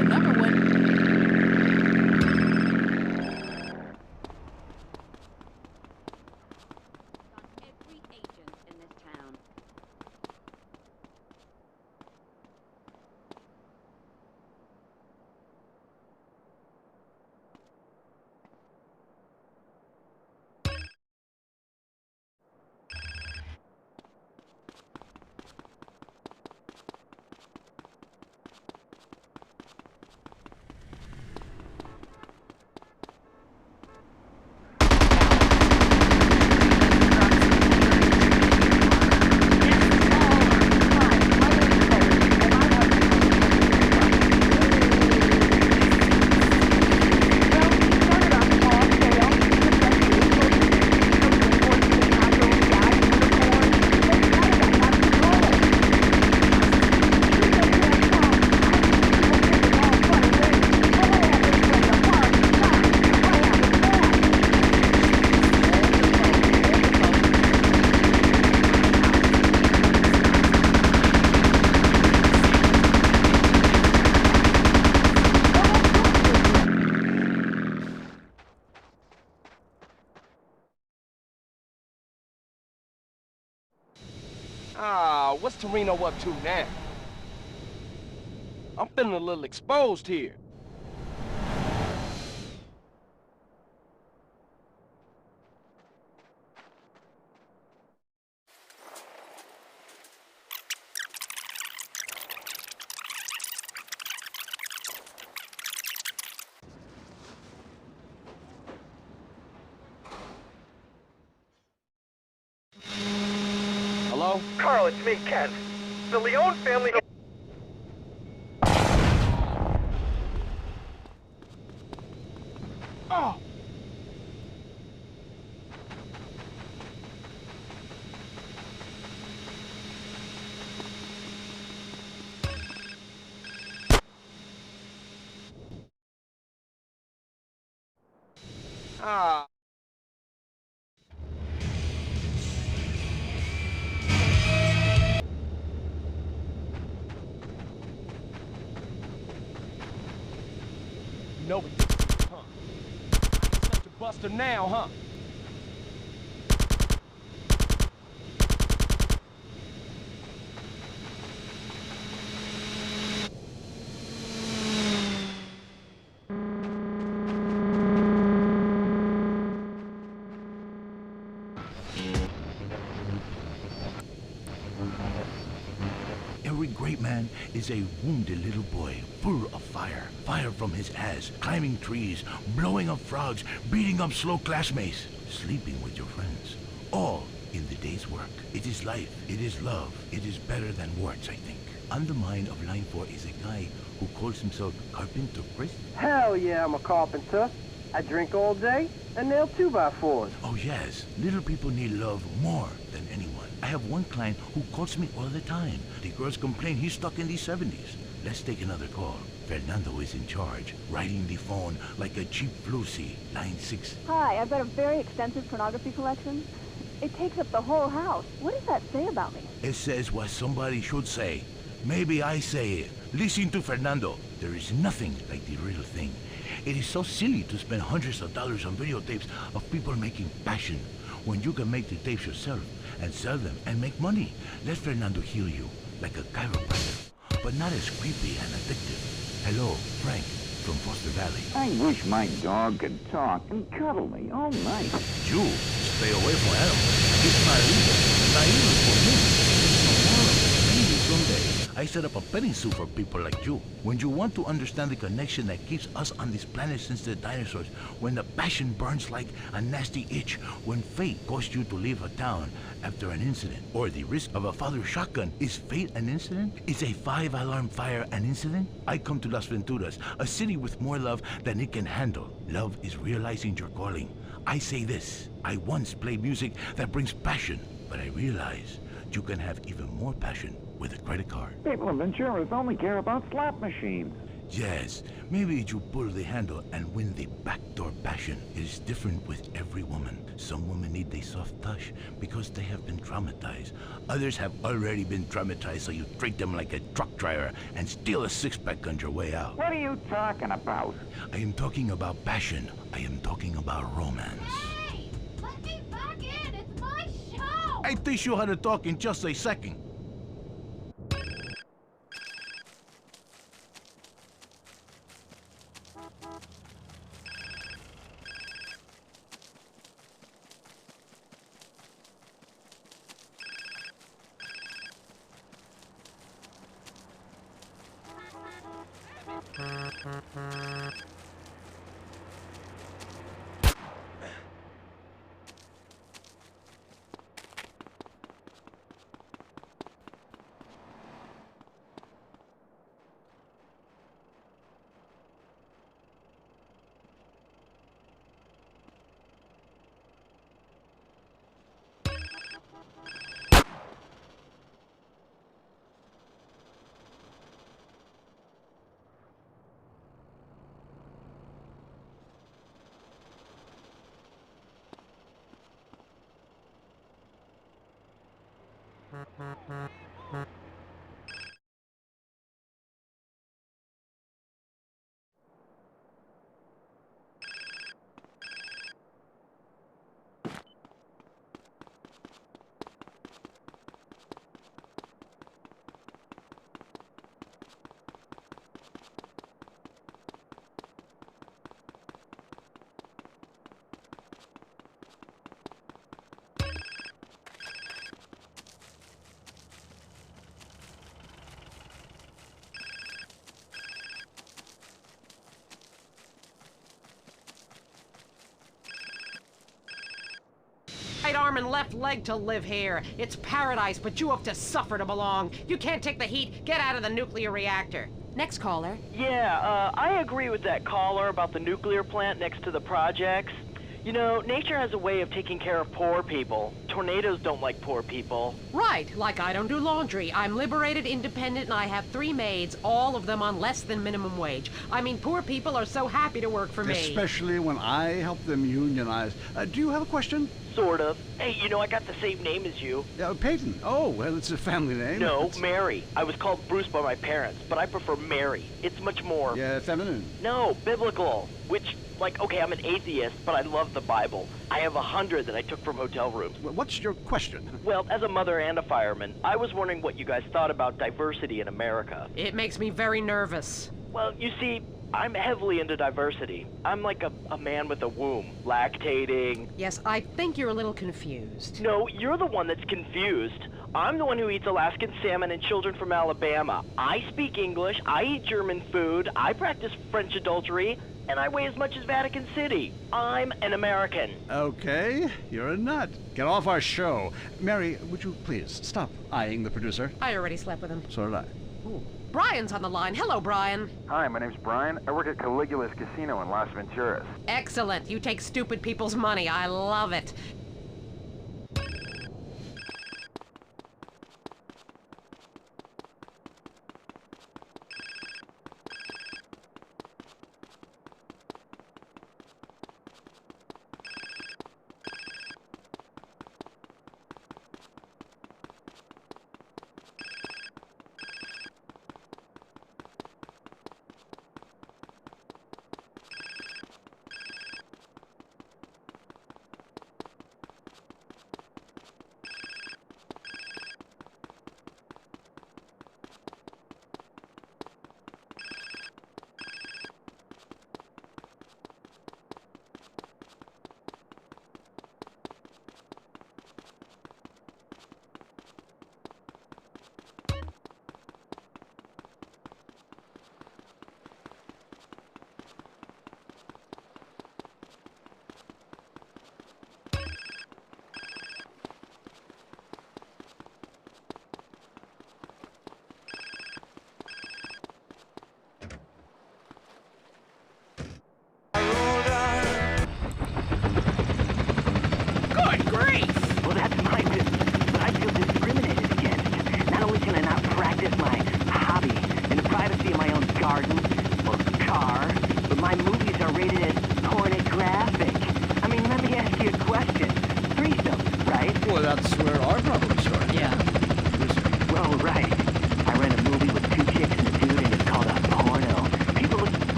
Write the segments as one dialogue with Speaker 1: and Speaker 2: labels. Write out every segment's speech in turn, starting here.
Speaker 1: Remember when...
Speaker 2: Every agent in this town.
Speaker 3: Ah, what's Torino up to now? I'm feeling a little exposed here. Hello?
Speaker 4: Carl, it's me, Ken. The Leone family...
Speaker 3: Oh! Ah. Nobody, huh? Such a buster now, huh?
Speaker 5: Every great man is a wounded little boy, full of fire. Fire from his ass, climbing trees, blowing up frogs, beating up slow classmates, sleeping with your friends. All in the day's work. It is life, it is love, it is better than words, I think. On the mind of line 4 is a guy who calls himself Carpenter Chris.
Speaker 4: Hell yeah, I'm a carpenter. I drink all day and nail 2x4s.
Speaker 5: Oh yes, little people need love more than anyone. I have one client who calls me all the time. The girls complain he's stuck in the 70s. Let's take another call. Fernando is in charge, riding the phone like a cheap Lucy, line 6.
Speaker 6: Hi, I've got a very extensive pornography collection. It takes up the whole house. What does that say about me?
Speaker 5: It says what somebody should say. Maybe I say it. Listen to Fernando. There is nothing like the real thing. It is so silly to spend hundreds of dollars on videotapes of people making passion when you can make the tapes yourself and sell them and make money. Let Fernando heal you like a chiropractor, but not as creepy and addictive. Hello, Frank from Foster Valley.
Speaker 7: I wish my dog could talk and cuddle me all night.
Speaker 5: You stay away from animals. It's not evil. Not even for me. It's tomorrow. Maybe someday. I set up a petting zoo for people like you. When you want to understand the connection that keeps us on this planet since the dinosaurs, when the passion burns like a nasty itch, when fate caused you to leave a town after an incident, or the risk of a father's shotgun, is fate an incident? Is a 5-alarm fire an incident? I come to Las Venturas, a city with more love than it can handle. Love is realizing your calling. I say this, I once played music that brings passion, but I realize you can have even more passion with a credit card.
Speaker 7: People in Venturas only care about slot machines.
Speaker 5: Yes, maybe you pull the handle and win the backdoor passion. It is different with every woman. Some women need a soft touch because they have been traumatized. Others have already been traumatized, so you treat them like a truck driver and steal a six-pack on your way out.
Speaker 7: What are you talking about?
Speaker 5: I am talking about passion. I am talking about romance.
Speaker 1: Hey! Let me back in! It's my show!
Speaker 5: I teach you how to talk in just a second.
Speaker 8: Right arm and left leg to live here. It's paradise, but you have to suffer to belong. You can't take the heat. Get out of the nuclear reactor. Next caller.
Speaker 9: Yeah, I agree with that caller about the nuclear plant next to the projects. You know, nature has a way of taking care of poor people. Tornadoes don't like poor people.
Speaker 8: Right, like I don't do laundry. I'm liberated, independent, and I have 3 maids, all of them on less than minimum wage. I mean, poor people are so happy to work for me.
Speaker 10: Especially when I help them unionize. Do you have a question?
Speaker 9: Sort of. Hey, you know, I got the same name as you.
Speaker 10: Peyton. Oh, well, it's a family name.
Speaker 9: No, Mary. I was called Bruce by my parents, but I prefer Mary. It's much more...
Speaker 10: Yeah, feminine.
Speaker 9: No, biblical. Which, like, okay, I'm an atheist, but I love the Bible. I have 100 that I took from hotel rooms.
Speaker 10: What's your question?
Speaker 9: Well, as a mother and a fireman, I was wondering what you guys thought about diversity in America.
Speaker 8: It makes me very nervous.
Speaker 9: Well, you see, I'm heavily into diversity. I'm like a man with a womb, lactating.
Speaker 8: Yes, I think you're a little confused.
Speaker 9: No, you're the one that's confused. I'm the one who eats Alaskan salmon and children from Alabama. I speak English, I eat German food, I practice French adultery, and I weigh as much as Vatican City. I'm an American.
Speaker 10: Okay, you're a nut. Get off our show. Mary, would you please stop eyeing the producer?
Speaker 8: I already slept with him.
Speaker 10: So did I.
Speaker 8: Ooh. Brian's on the line. Hello, Brian.
Speaker 11: Hi, my name's Brian. I work at Caligula's Casino in Las Venturas.
Speaker 8: Excellent. You take stupid people's money. I love it.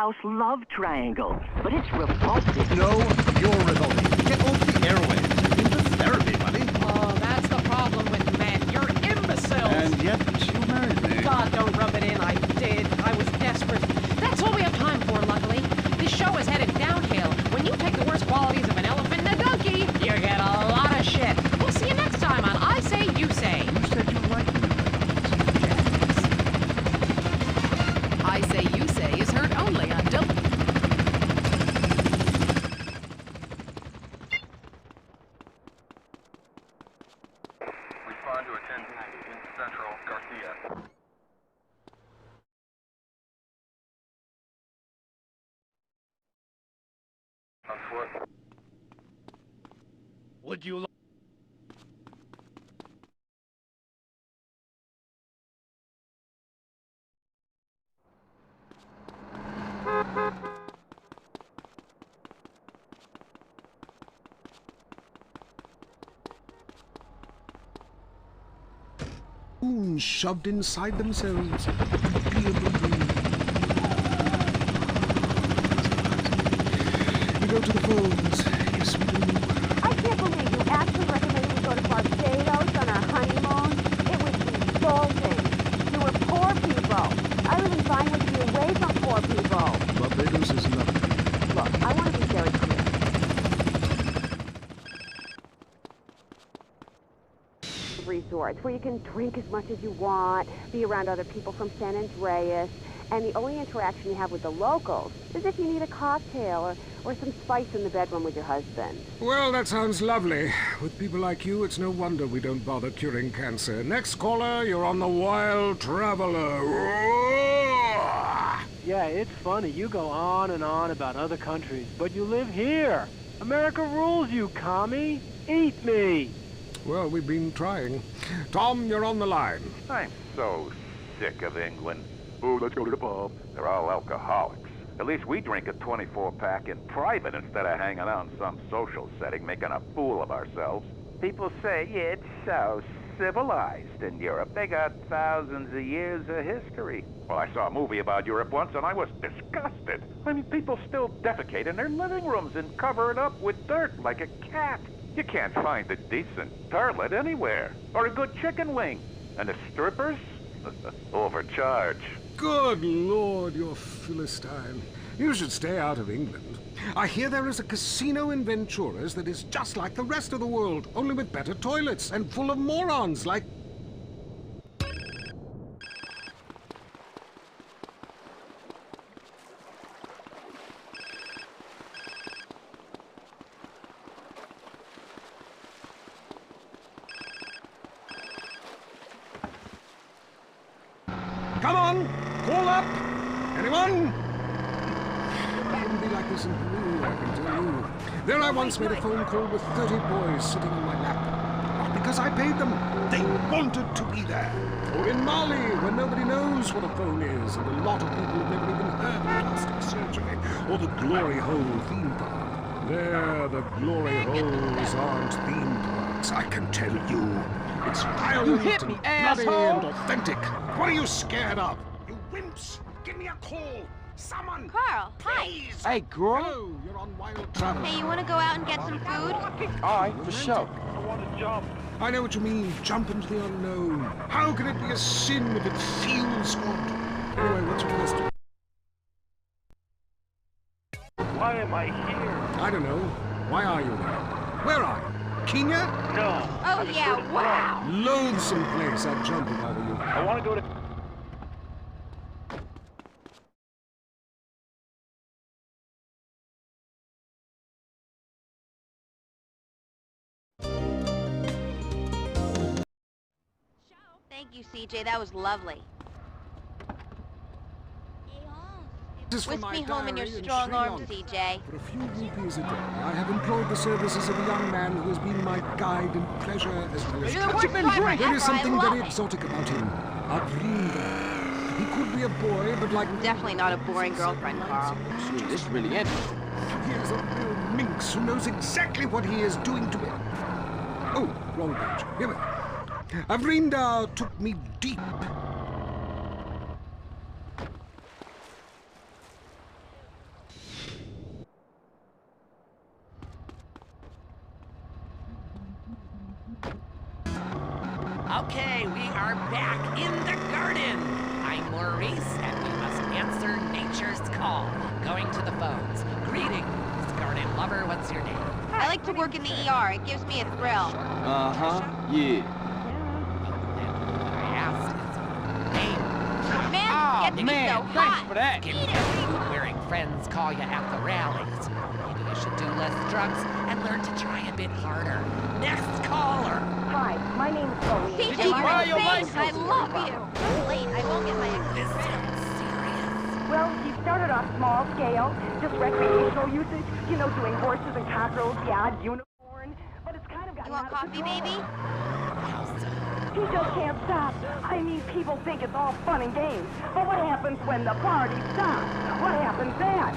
Speaker 7: house love triangle, but it's repulsive.
Speaker 10: No, you're revolting. Get off the airwaves. Into therapy, buddy.
Speaker 8: Oh, that's the problem with men. You're imbeciles.
Speaker 10: And yet, you married me.
Speaker 8: God, don't rub it in. I did. I was desperate. That's all we have time for, luckily. This show is headed downhill. When you take the worst qualities of an elephant and a donkey, you get a lot of shit. We'll see you next time on I Say, You Say.
Speaker 5: You said you liked me.
Speaker 2: I Say You Say is heard only on Double.
Speaker 11: Respond to a 10 in Central, Garcia. On foot.
Speaker 3: Would you
Speaker 12: shoved inside themselves. We go to the phones. Yes, we do.
Speaker 6: I can't believe you actually recommended we go to Barbados on our honeymoon. It was insulting. You were poor people. I would be fine with you away from poor people.
Speaker 12: Barbados is lovely.
Speaker 6: Look, I want to be very clear. Resorts where you can drink as much as you want, be around other people from San Andreas, and the only interaction you have with the locals is if you need a cocktail or some spice in the bedroom with your husband.
Speaker 12: Well, that sounds lovely. With people like you, it's no wonder we don't bother curing cancer. Next caller, you're on the Wild Traveler.
Speaker 4: Yeah, it's funny. You go on and on about other countries, but you live here. America rules, you commie. Eat me.
Speaker 12: Well, we've been trying. Tom, you're on the line.
Speaker 11: I'm so sick of England. Oh, let's go to the pub. They're all alcoholics. At least we drink a 24-pack in private instead of hanging out in some social setting making a fool of ourselves. People say it's so civilized in Europe. They got thousands of years of history. Well, I saw a movie about Europe once and I was disgusted. I mean, people still defecate in their living rooms and cover it up with dirt like a cat. You can't find a decent toilet anywhere, or a good chicken wing. And the strippers? Overcharge.
Speaker 12: Good Lord, you're Philistine. You should stay out of England. I hear there is a casino in Ventura's that is just like the rest of the world, only with better toilets and full of morons like... Come on! Call up! Anyone? It wouldn't be like this in Peru, I can tell you. There I once made a phone call with 30 boys sitting on my lap. Not because I paid them. They wanted to be there. Or in Mali, where nobody knows what a phone is, and a lot of people have never even heard of plastic surgery, or the Glory Hole theme park. There, the Glory Holes aren't theme parks, I can tell you. It's violent
Speaker 3: hit me,
Speaker 12: and bloody
Speaker 3: asshole!
Speaker 12: and authentic. What are you scared of? You wimps! Give me a call! Someone!
Speaker 1: Carl, hi.
Speaker 12: Please!
Speaker 3: Hey, girl.
Speaker 12: Hello, you're on Wild Travel.
Speaker 1: Hey, you want to go out and get some food?
Speaker 3: All right, for sure.
Speaker 11: I want to jump.
Speaker 12: I know what you mean. Jump into the unknown. How can it be a sin if it feels good? Anyway, what's your question?
Speaker 11: Why am I here?
Speaker 12: I don't know. Why are you there? Where are you? Kenya?
Speaker 11: No.
Speaker 1: Oh, yeah, wow.
Speaker 12: Loathsome place. I'd jump if I were you.
Speaker 11: I want to go to...
Speaker 1: Thank you, CJ. That was lovely.
Speaker 12: This is for
Speaker 1: Whisk
Speaker 12: my
Speaker 1: me home in your
Speaker 12: diary in
Speaker 1: strong
Speaker 12: Sri
Speaker 1: arms,
Speaker 12: Lanka.
Speaker 1: CJ.
Speaker 12: For a few rupees a day, I have employed the services of a young man who has been my guide in pleasure as well as
Speaker 1: You're the worst
Speaker 12: catching.
Speaker 1: driver
Speaker 12: There
Speaker 1: ever.
Speaker 12: is something
Speaker 1: I love
Speaker 12: very
Speaker 1: it.
Speaker 12: exotic about him. Andromeda. He could be a boy, but like...
Speaker 1: Definitely not a boring girlfriend, Carl.
Speaker 3: Shoot, this is really interesting.
Speaker 12: He is a real minx who knows exactly what he is doing to me. Oh, wrong page. Here we go. Avrinda took me deep.
Speaker 8: Okay, we are back in the garden. I'm Maurice, and we must answer nature's call. Going to the phones. Greetings, garden lover. What's your name?
Speaker 1: I like to work in the ER. It gives me a thrill.
Speaker 3: Yeah.
Speaker 8: I asked is name.
Speaker 1: Man,
Speaker 3: Oh,
Speaker 1: get to be
Speaker 3: man,
Speaker 1: so
Speaker 3: thanks
Speaker 1: hot.
Speaker 3: for that.
Speaker 8: Give me wearing friends call you at the rallies. Maybe you should do less drugs and learn to try a bit harder. Next caller.
Speaker 6: Hi, my name is Chloe.
Speaker 1: CJ,
Speaker 3: you
Speaker 1: you're
Speaker 3: buy your
Speaker 1: insane. I
Speaker 3: license?
Speaker 1: love you. I'm late. I won't get my
Speaker 8: This
Speaker 1: extra credit.
Speaker 8: sounds serious.
Speaker 6: Well, he started off small scale, just recreational usage, you know, doing horses and cockerels, yeah, unicorn, but it's kind of gotten
Speaker 1: You want
Speaker 6: out of
Speaker 1: coffee,
Speaker 6: control.
Speaker 1: baby?
Speaker 8: How so?
Speaker 6: He just can't stop. I mean, people think it's all fun and games, but what happens when the party stops? What happens then?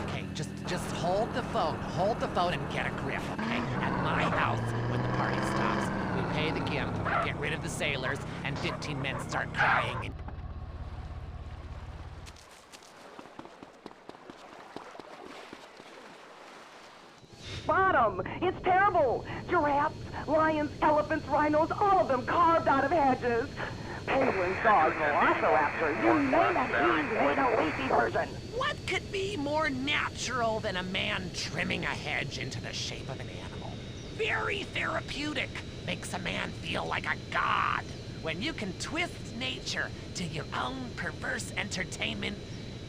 Speaker 8: Okay, just hold the phone. Hold the phone and get a grip, okay? At my house, when the party stops, we pay the gimp, get rid of the sailors, and 15 men start crying. And
Speaker 6: Bottom, it's terrible. Giraffes, lions, elephants, rhinos, all of them carved out of hedges. Penguins, dogs, velociraptors, you name it, he's made a leafy version.
Speaker 8: what could be more natural than a man trimming a hedge into the shape of an animal? Very therapeutic. Makes a man feel like a god. When you can twist nature to your own perverse entertainment,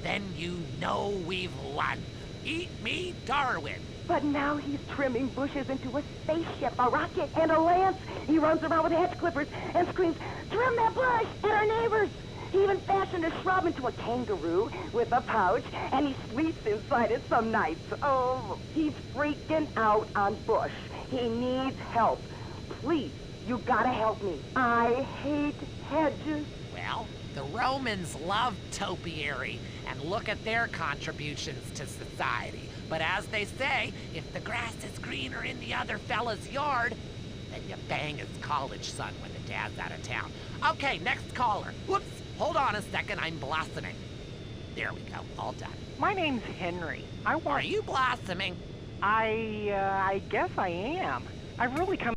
Speaker 8: then you know we've won. Eat me, Darwin.
Speaker 6: But now he's trimming bushes into a spaceship, a rocket, and a lance. He runs around with hedge clippers and screams, "Trim that bush!" at our neighbors. He even fashioned a shrub into a kangaroo with a pouch, and he sleeps inside it some nights. Oh, he's freaking out on Bush. He needs help. Please, you gotta help me. I hate hedges.
Speaker 8: Well, the Romans loved topiary, and look at their contributions to society. But as they say, if the grass is greener in the other fella's yard, then you bang his college son when the dad's out of town. Okay, next caller. Whoops, hold on a second, I'm blossoming. There we go, all done.
Speaker 13: My name's Henry.
Speaker 8: Are you blossoming?
Speaker 13: I guess I am. I've really come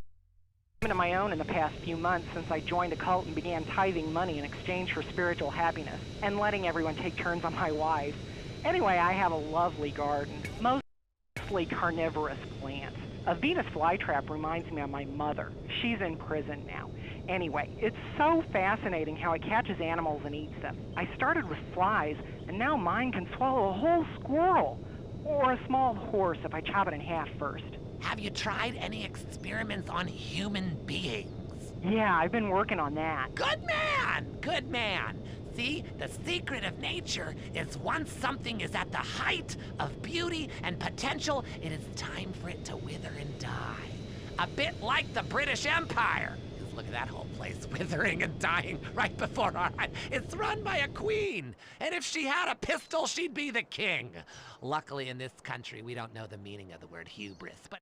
Speaker 13: into my own in the past few months since I joined a cult and began tithing money in exchange for spiritual happiness and letting everyone take turns on my wife. Anyway, I have a lovely garden, mostly carnivorous plants. A Venus flytrap reminds me of my mother. She's in prison now. Anyway, it's so fascinating how it catches animals and eats them. I started with flies, and now mine can swallow a whole squirrel. Or a small horse if I chop it in half first.
Speaker 8: Have you tried any experiments on human beings?
Speaker 13: Yeah, I've been working on that.
Speaker 8: Good man! Good man! See, the secret of nature is once something is at the height of beauty and potential, it is time for it to wither and die. A bit like the British Empire. Just look at that whole place withering and dying right before our eyes. It's run by a queen, and if she had a pistol, she'd be the king. Luckily, in this country, we don't know the meaning of the word hubris, but...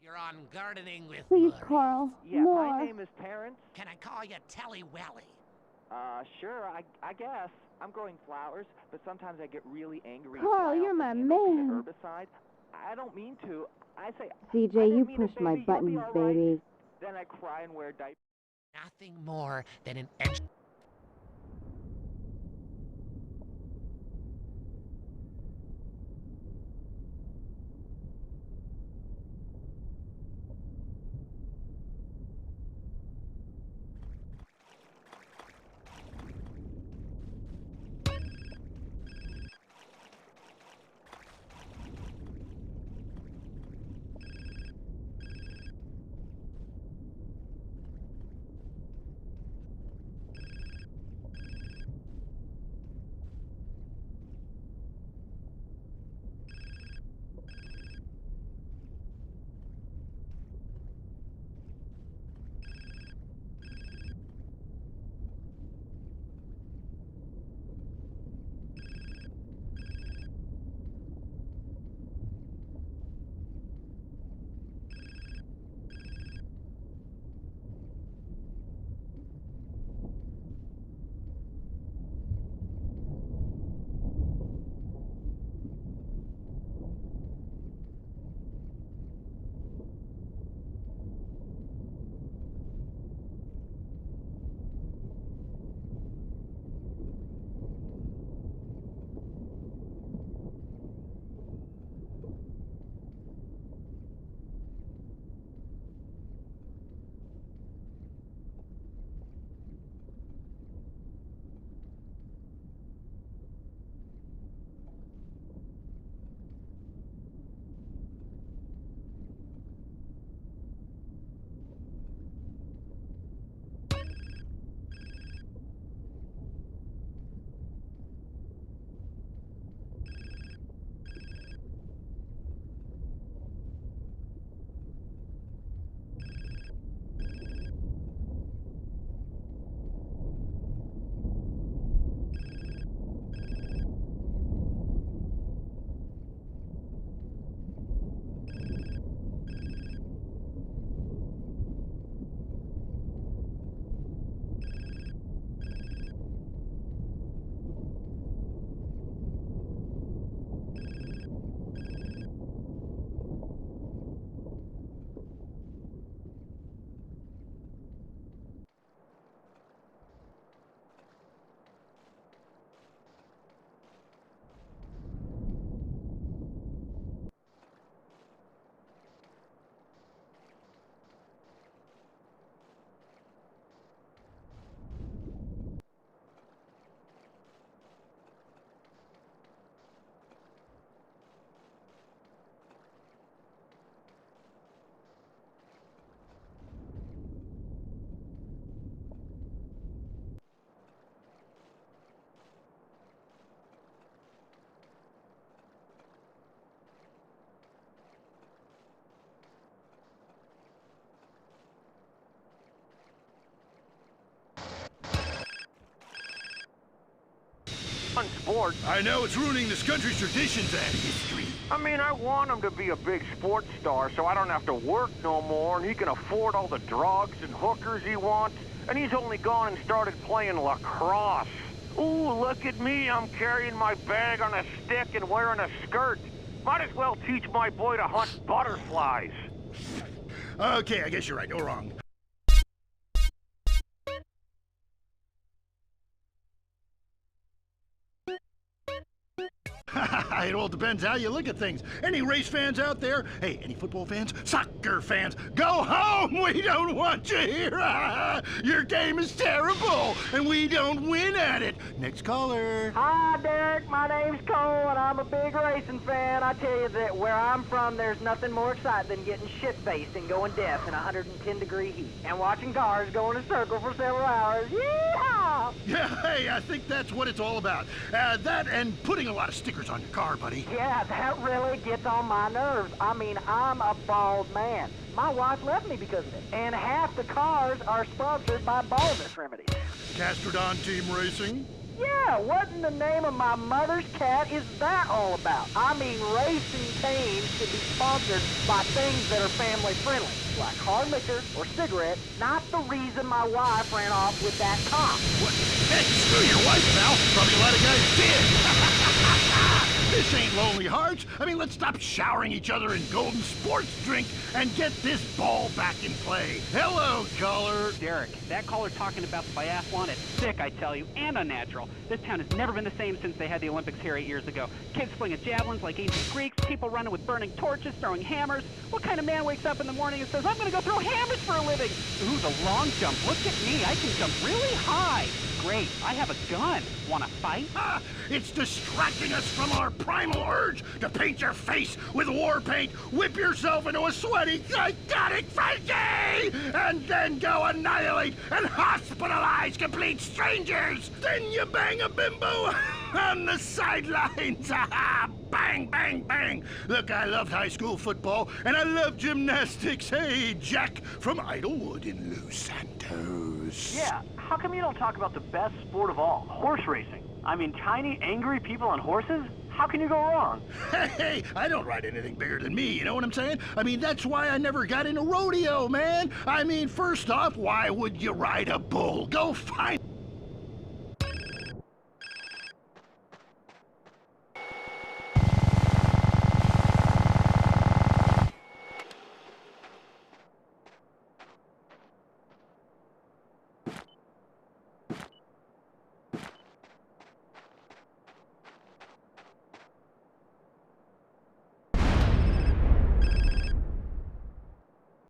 Speaker 8: You're on gardening with...
Speaker 6: Please, Carl.
Speaker 4: Yeah,
Speaker 6: more.
Speaker 4: my name is Terrence.
Speaker 8: Can I call you Telly Welly?
Speaker 4: Sure, I guess. I'm growing flowers, but sometimes I get really angry.
Speaker 6: Carl, you're my man.
Speaker 4: Herbicide. I don't mean to. I say...
Speaker 6: CJ,
Speaker 4: I didn't
Speaker 6: you
Speaker 4: mean
Speaker 6: pushed
Speaker 4: it,
Speaker 6: my
Speaker 4: baby. You'll be
Speaker 6: buttons,
Speaker 4: all right.
Speaker 6: baby.
Speaker 4: Then I cry and wear diapers.
Speaker 8: Nothing more than an...
Speaker 14: fun sport.
Speaker 5: I know it's ruining this country's traditions and history.
Speaker 14: I mean, I want him to be a big sports star so I don't have to work no more and he can afford all the drugs and hookers he wants. And he's only gone and started playing lacrosse. Ooh, look at me. I'm carrying my bag on a stick and wearing a skirt. Might as well teach my boy to hunt butterflies.
Speaker 5: Okay, I guess you're right. No wrong. It all depends how you look at things. Any race fans out there? Hey, any football fans? Soccer fans? Go home! We don't want you here! Your game is terrible, and we don't win at it. Next caller.
Speaker 13: Hi, Derek. My name's Cole, and I'm a big racing fan. I tell you that where I'm from, there's nothing more exciting than getting shit-faced and going deaf in 110-degree heat and watching cars go in a circle for several hours. Yeehaw!
Speaker 5: Yeah, hey, I think that's what it's all about. That and putting a lot of stickers on your car, buddy.
Speaker 13: Yeah, that really gets on my nerves. I mean, I'm a bald man. My wife left me because of it. And half the cars are sponsored by baldness remedies.
Speaker 5: Castrodon Team Racing?
Speaker 13: Yeah, what in the name of my mother's cat is that all about? I mean, racing teams should be sponsored by things that are family friendly, like hard liquor or cigarettes, not the reason my wife ran off with that cop.
Speaker 5: What? Hey, screw your wife, pal. Probably a lot of guys did. This ain't Lonely Hearts. I mean, let's stop showering each other in golden sports drink and get this ball back in play. Hello, caller.
Speaker 15: Derek, that caller talking about the biathlon is sick, I tell you, and unnatural. This town has never been the same since they had the Olympics here 8 years ago. Kids slinging javelins like ancient Greeks, people running with burning torches, throwing hammers. What kind of man wakes up in the morning and says, I'm gonna go throw hammers for a living? Ooh, the long jump. Look at me, I can jump really high. Great, I have a gun. Wanna fight?
Speaker 5: Ah, it's distracting us from our primal urge to paint your face with war paint, whip yourself into a sweaty, psychotic frenzy, and then go annihilate and hospitalize complete strangers. Then you bang a bimbo on the sidelines. Bang, bang, bang. Look, I loved high school football, and I love gymnastics. Hey, Jack from Idlewood in Los Santos.
Speaker 16: Yeah, how come you don't talk about the best sport of all, horse racing? I mean, tiny, angry people on horses? How can you go wrong?
Speaker 5: Hey, I don't ride anything bigger than me, you know what I'm saying? I mean, that's why I never got into rodeo, man. I mean, first off, why would you ride a bull? Go find...